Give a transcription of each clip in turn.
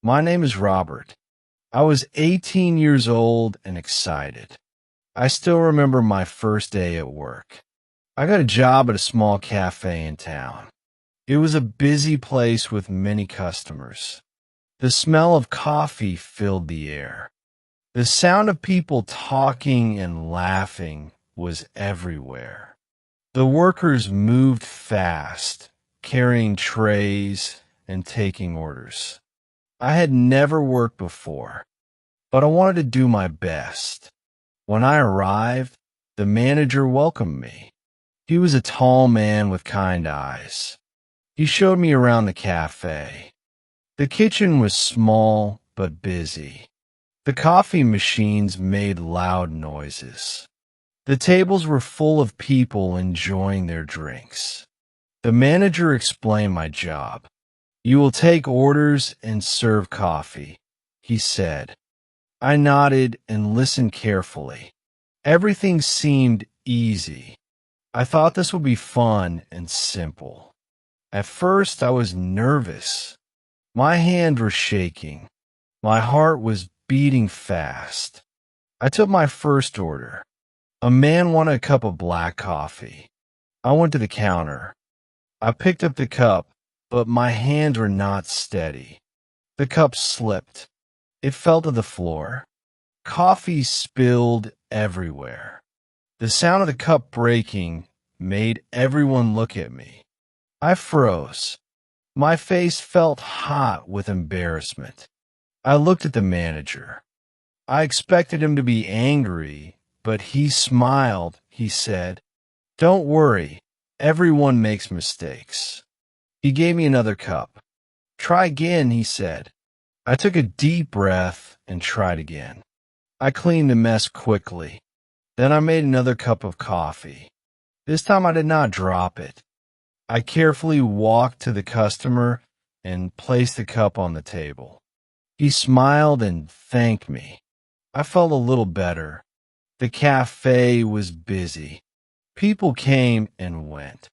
My name is Robert. I was 18 years old and excited. I still remember my first day at work. I got a job at a small cafe in town. It was a busy place with many customers. The smell of coffee filled the air. The sound of people talking and laughing was everywhere. The workers moved fast, carrying trays and taking orders. I had never worked before, but I wanted to do my best. When I arrived, the manager welcomed me. He was a tall man with kind eyes. He showed me around the cafe. The kitchen was small but busy. The coffee machines made loud noises. The tables were full of people enjoying their drinks. The manager explained my job. "You will take orders and serve coffee," he said. I nodded and listened carefully. Everything seemed easy. I thought this would be fun and simple. At first, I was nervous. My hands were shaking. My heart was beating fast. I took my first order. A man wanted a cup of black coffee. I went to the counter. I picked up the cup, but my hands were not steady. The cup slipped. It fell to the floor. Coffee spilled everywhere. The sound of the cup breaking made everyone look at me. I froze. My face felt hot with embarrassment. I looked at the manager. I expected him to be angry, but he smiled. He said, "Don't worry, everyone makes mistakes." He gave me another cup. "Try again," he said. I took a deep breath and tried again. I cleaned the mess quickly. Then I made another cup of coffee. This time I did not drop it. I carefully walked to the customer and placed the cup on the table. He smiled and thanked me. I felt a little better. The cafe was busy. People came and went.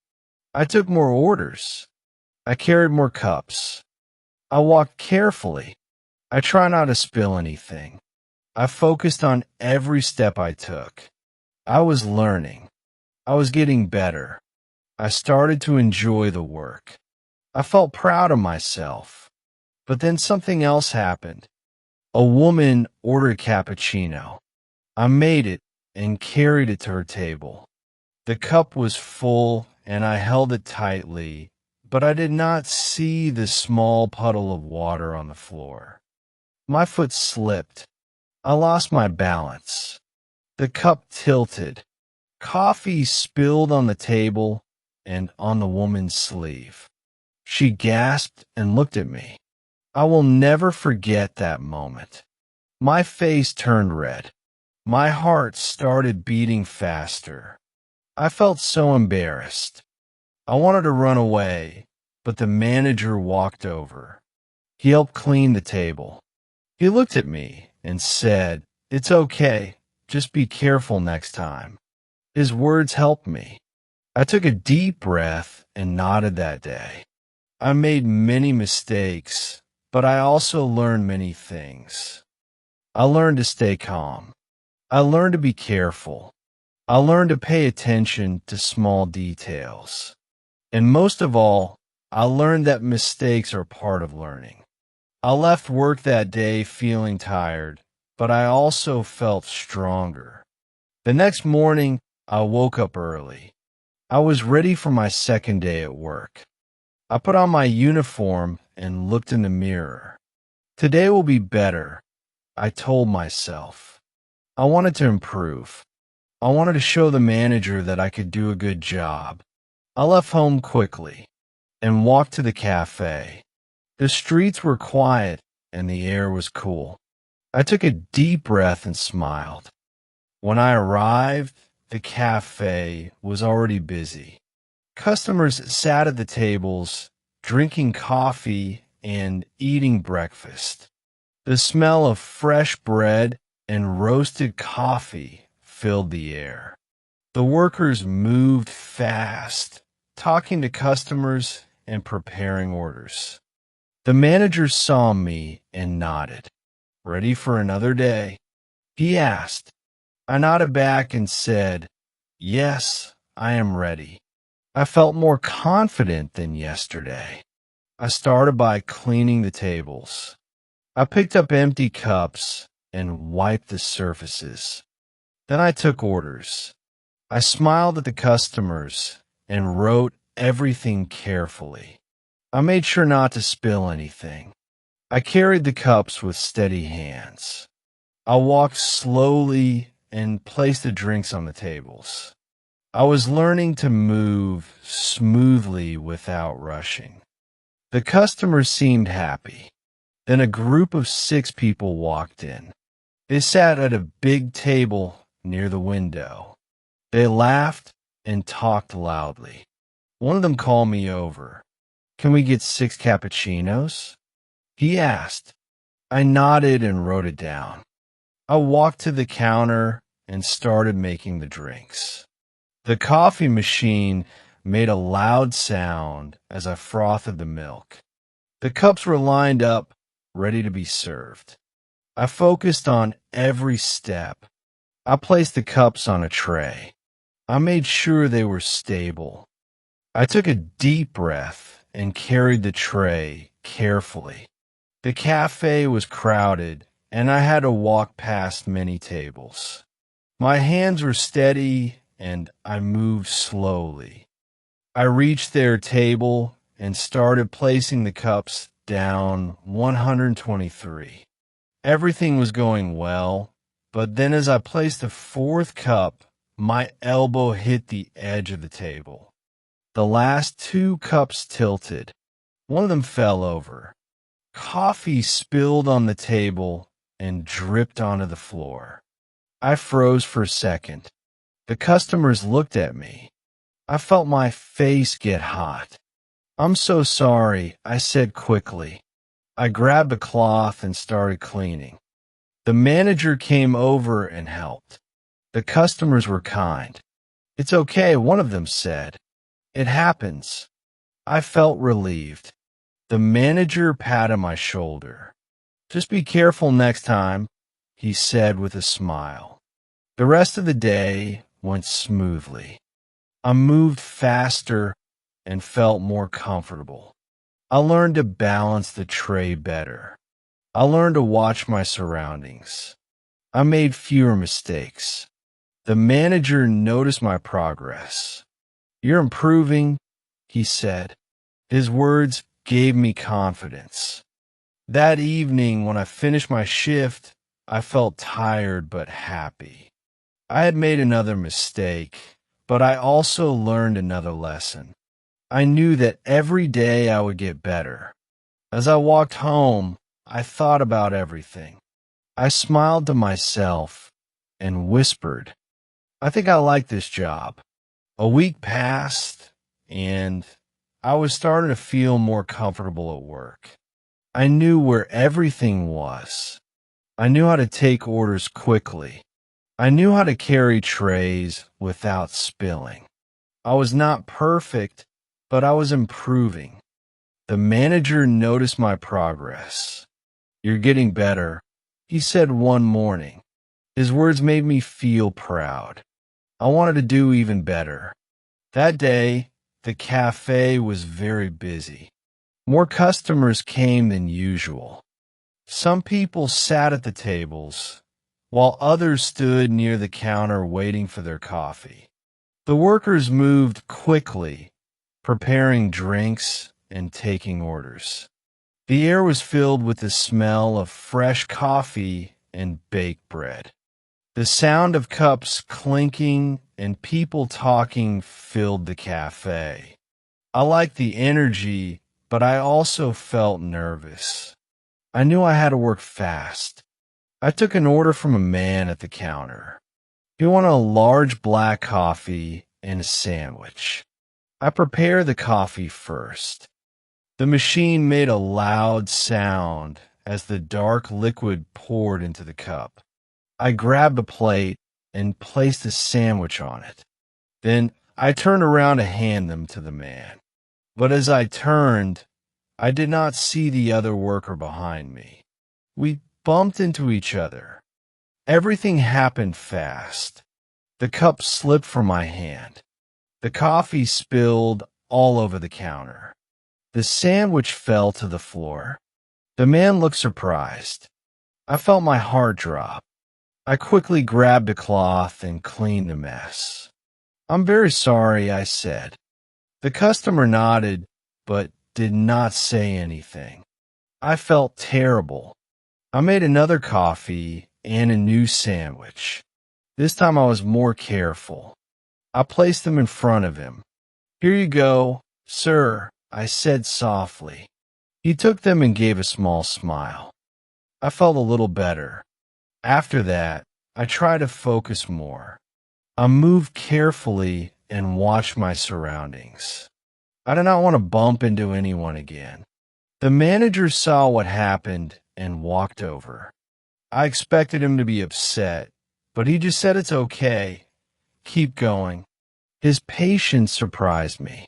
I took more orders. I carried more cups. I walked carefully. I tried not to spill anything. I focused on every step I took. I was learning. I was getting better. I started to enjoy the work. I felt proud of myself. But then something else happened. A woman ordered a cappuccino. I made it and carried it to her table. The cup was full and I held it tightly, but I did not see the small puddle of water on the floor. My foot slipped. I lost my balance. The cup tilted. Coffee spilled on the table and on the woman's sleeve. She gasped and looked at me. I will never forget that moment. My face turned red. My heart started beating faster. I felt so embarrassed. I wanted to run away, but the manager walked over. He helped clean the table. He looked at me and said, "It's okay. Just be careful next time." His words helped me. I took a deep breath and nodded that day. I made many mistakes, but I also learned many things. I learned to stay calm. I learned to be careful. I learned to pay attention to small details. And most of all, I learned that mistakes are part of learning. I left work that day feeling tired, but I also felt stronger. The next morning, I woke up early. I was ready for my second day at work. I put on my uniform and looked in the mirror. Today will be better, I told myself. I wanted to improve. I wanted to show the manager that I could do a good job. I left home quickly and walked to the cafe. The streets were quiet and the air was cool. I took a deep breath and smiled. When I arrived, the cafe was already busy. Customers sat at the tables, drinking coffee and eating breakfast. The smell of fresh bread and roasted coffee filled the air. The workers moved fast, talking to customers and preparing orders. The manager saw me and nodded. Ready for another day? He asked. I nodded back and said, yes, I am ready. I felt more confident than yesterday. I started by cleaning the tables. I picked up empty cups and wiped the surfaces. Then I took orders. I smiled at the customers and wrote everything carefully. I made sure not to spill anything. I carried the cups with steady hands. I walked slowly and placed the drinks on the tables. I was learning to move smoothly without rushing. The customers seemed happy. Then a group of 6 people walked in. They sat at a big table near the window. They laughed and talked loudly. One of them called me over. Can we get 6 cappuccinos? He asked. I nodded and wrote it down. I walked to the counter and started making the drinks. The coffee machine made a loud sound as I frothed the milk. The cups were lined up, ready to be served. I focused on every step. I placed the cups on a tray. I made sure they were stable. I took a deep breath and carried the tray carefully. The cafe was crowded, and I had to walk past many tables. My hands were steady, and I moved slowly. I reached their table and started placing the cups down 123. Everything was going well, but then as I placed the 4th cup, my elbow hit the edge of the table. The last 2 cups tilted. One of them fell over. Coffee spilled on the table and dripped onto the floor. I froze for a second. The customers looked at me. I felt my face get hot. I'm so sorry, I said quickly. I grabbed a cloth and started cleaning. The manager came over and helped. The customers were kind. It's okay, one of them said. It happens. I felt relieved. The manager patted my shoulder. Just be careful next time, he said with a smile. The rest of the day went smoothly. I moved faster and felt more comfortable. I learned to balance the tray better. I learned to watch my surroundings. I made fewer mistakes. The manager noticed my progress. You're improving, he said. His words gave me confidence. That evening, when I finished my shift, I felt tired but happy. I had made another mistake, but I also learned another lesson. I knew that every day I would get better. As I walked home, I thought about everything. I smiled to myself and whispered, I think I like this job. A week passed, and I was starting to feel more comfortable at work. I knew where everything was. I knew how to take orders quickly. I knew how to carry trays without spilling. I was not perfect, but I was improving. The manager noticed my progress. You're getting better, he said one morning. His words made me feel proud. I wanted to do even better. That day, the cafe was very busy. More customers came than usual. Some people sat at the tables, while others stood near the counter waiting for their coffee. The workers moved quickly, preparing drinks and taking orders. The air was filled with the smell of fresh coffee and baked bread. The sound of cups clinking and people talking filled the cafe. I liked the energy, but I also felt nervous. I knew I had to work fast. I took an order from a man at the counter. He wanted a large black coffee and a sandwich. I prepared the coffee first. The machine made a loud sound as the dark liquid poured into the cup. I grabbed a plate and placed a sandwich on it. Then I turned around to hand them to the man. But as I turned, I did not see the other worker behind me. We bumped into each other. Everything happened fast. The cup slipped from my hand. The coffee spilled all over the counter. The sandwich fell to the floor. The man looked surprised. I felt my heart drop. I quickly grabbed a cloth and cleaned the mess. "I'm very sorry," I said. The customer nodded, but did not say anything. I felt terrible. I made another coffee and a new sandwich. This time I was more careful. I placed them in front of him. "Here you go, sir," I said softly. He took them and gave a small smile. I felt a little better. After that, I tried to focus more. I moved carefully and watched my surroundings. I did not want to bump into anyone again. The manager saw what happened and walked over. I expected him to be upset, but he just said it's okay. Keep going. His patience surprised me.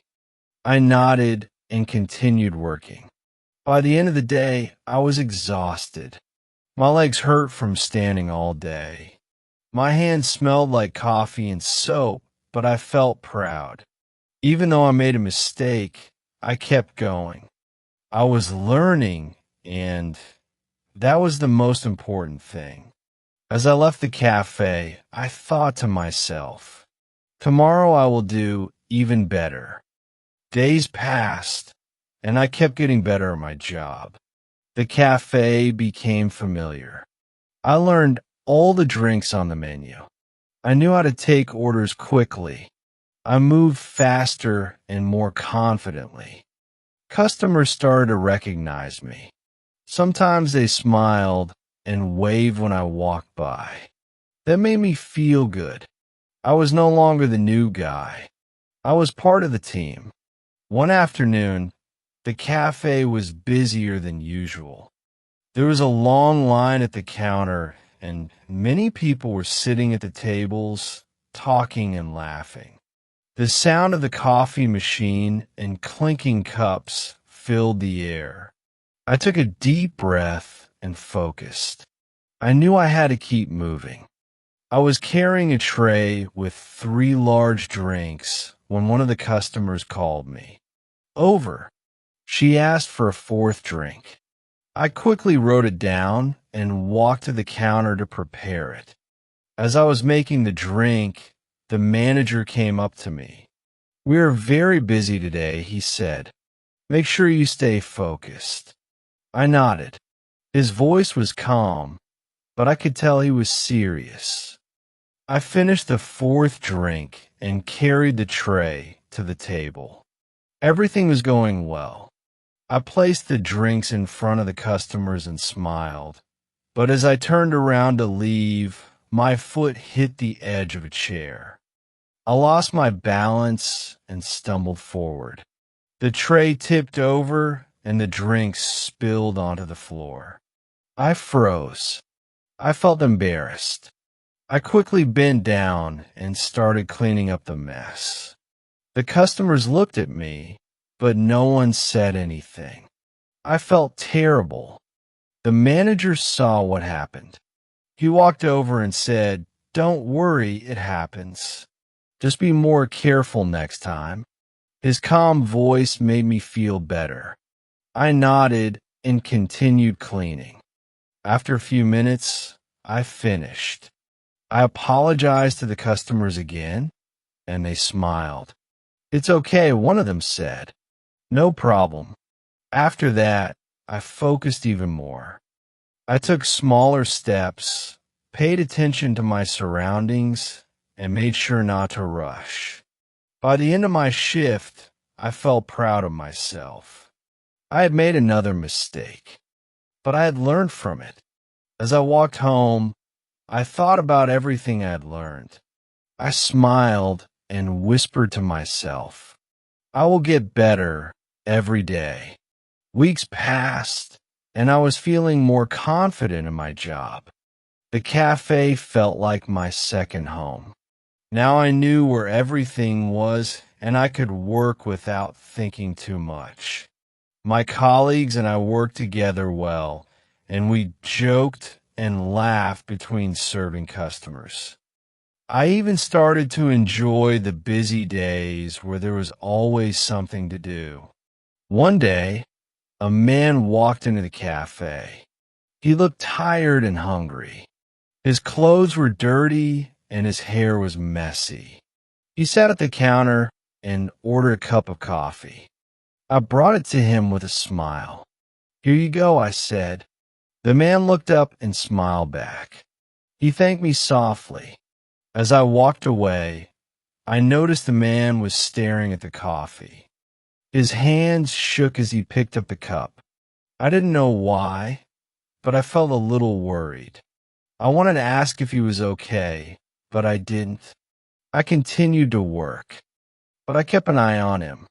I nodded and continued working. By the end of the day, I was exhausted. My legs hurt from standing all day. My hands smelled like coffee and soap, but I felt proud. Even though I made a mistake, I kept going. I was learning, and that was the most important thing. As I left the cafe, I thought to myself, tomorrow I will do even better. Days passed, and I kept getting better at my job. The cafe became familiar. I learned all the drinks on the menu. I knew how to take orders quickly. I moved faster and more confidently. Customers started to recognize me. Sometimes they smiled and waved when I walked by. That made me feel good. I was no longer the new guy. I was part of the team. One afternoon, the cafe was busier than usual. There was a long line at the counter, and many people were sitting at the tables, talking and laughing. The sound of the coffee machine and clinking cups filled the air. I took a deep breath and focused. I knew I had to keep moving. I was carrying a tray with 3 large drinks when one of the customers called me. Over. She asked for a 4th drink. I quickly wrote it down and walked to the counter to prepare it. As I was making the drink, the manager came up to me. "We are very busy today," he said. "Make sure you stay focused." I nodded. His voice was calm, but I could tell he was serious. I finished the 4th drink and carried the tray to the table. Everything was going well. I placed the drinks in front of the customers and smiled. But as I turned around to leave, my foot hit the edge of a chair. I lost my balance and stumbled forward. The tray tipped over and the drinks spilled onto the floor. I froze. I felt embarrassed. I quickly bent down and started cleaning up the mess. The customers looked at me, but no one said anything. I felt terrible. The manager saw what happened. He walked over and said, "Don't worry, it happens. Just be more careful next time." His calm voice made me feel better. I nodded and continued cleaning. After a few minutes, I finished. I apologized to the customers again, and they smiled. "It's okay," one of them said. "No problem." After that, I focused even more. I took smaller steps, paid attention to my surroundings, and made sure not to rush. By the end of my shift, I felt proud of myself. I had made another mistake, but I had learned from it. As I walked home, I thought about everything I had learned. I smiled and whispered to myself, "I will get better every day." Weeks passed, and I was feeling more confident in my job. The cafe felt like my second home. Now I knew where everything was, and I could work without thinking too much. My colleagues and I worked together well, and we joked and laughed between serving customers. I even started to enjoy the busy days where there was always something to do. One day, a man walked into the cafe. He looked tired and hungry. His clothes were dirty and his hair was messy. He sat at the counter and ordered a cup of coffee. I brought it to him with a smile. "Here you go," I said. The man looked up and smiled back. He thanked me softly. As I walked away, I noticed the man was staring at the coffee. His hands shook as he picked up the cup. I didn't know why, but I felt a little worried. I wanted to ask if he was okay, but I didn't. I continued to work, but I kept an eye on him.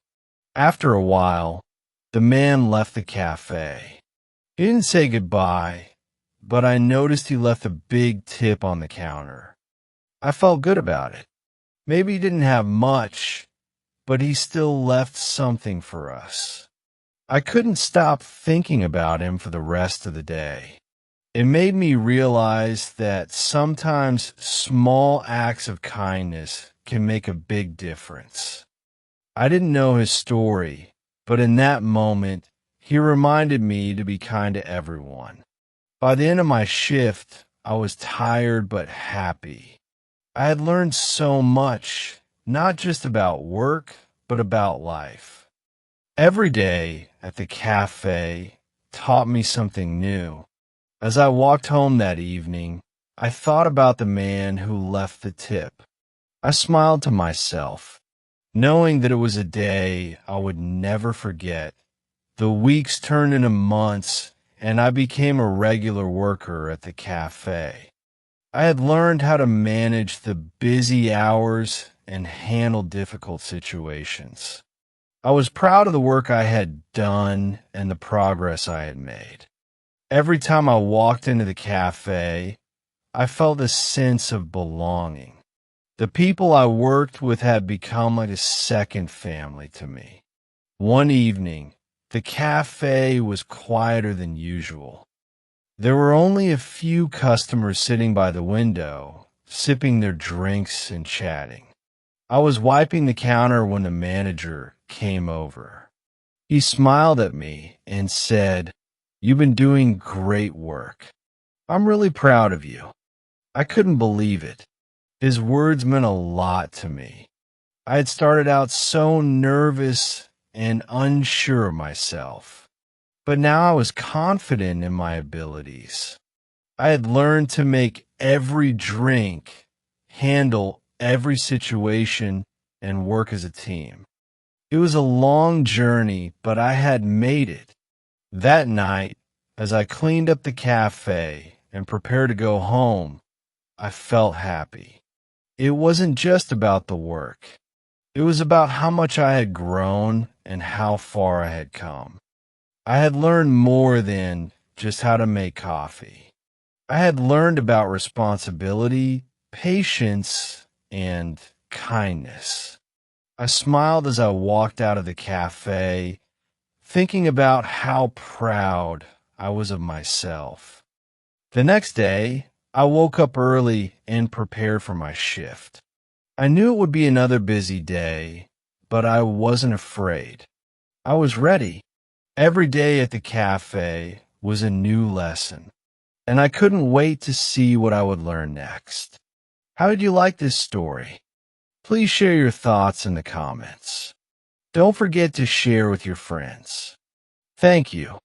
After a while, the man left the cafe. He didn't say goodbye, but I noticed he left a big tip on the counter. I felt good about it. Maybe he didn't have much, but he still left something for us. I couldn't stop thinking about him for the rest of the day. It made me realize that sometimes small acts of kindness can make a big difference. I didn't know his story, but in that moment, he reminded me to be kind to everyone. By the end of my shift, I was tired but happy. I had learned so much, not just about work, but about life. Every day at the cafe taught me something new. As I walked home that evening, I thought about the man who left the tip. I smiled to myself, knowing that it was a day I would never forget. The weeks turned into months, and I became a regular worker at the cafe. I had learned how to manage the busy hours and handle difficult situations. I was proud of the work I had done and the progress I had made. Every time I walked into the cafe, I felt a sense of belonging. The people I worked with had become like a second family to me. One evening, the cafe was quieter than usual. There were only a few customers sitting by the window, sipping their drinks and chatting. I was wiping the counter when the manager came over. He smiled at me and said, "You've been doing great work. I'm really proud of you." I couldn't believe it. His words meant a lot to me. I had started out so nervous and unsure of myself, but now I was confident in my abilities. I had learned to make every drink, handle every situation, and work as a team. It was a long journey, but I had made it. That night, as I cleaned up the cafe and prepared to go home, I felt happy. It wasn't just about the work. It was about how much I had grown and how far I had come. I had learned more than just how to make coffee. I had learned about responsibility, patience, and kindness. I smiled as I walked out of the cafe, thinking about how proud I was of myself. The next day, I woke up early and prepared for my shift. I knew it would be another busy day, but I wasn't afraid. I was ready. Every day at the cafe was a new lesson, and I couldn't wait to see what I would learn next. How did you like this story? Please share your thoughts in the comments. Don't forget to share with your friends. Thank you.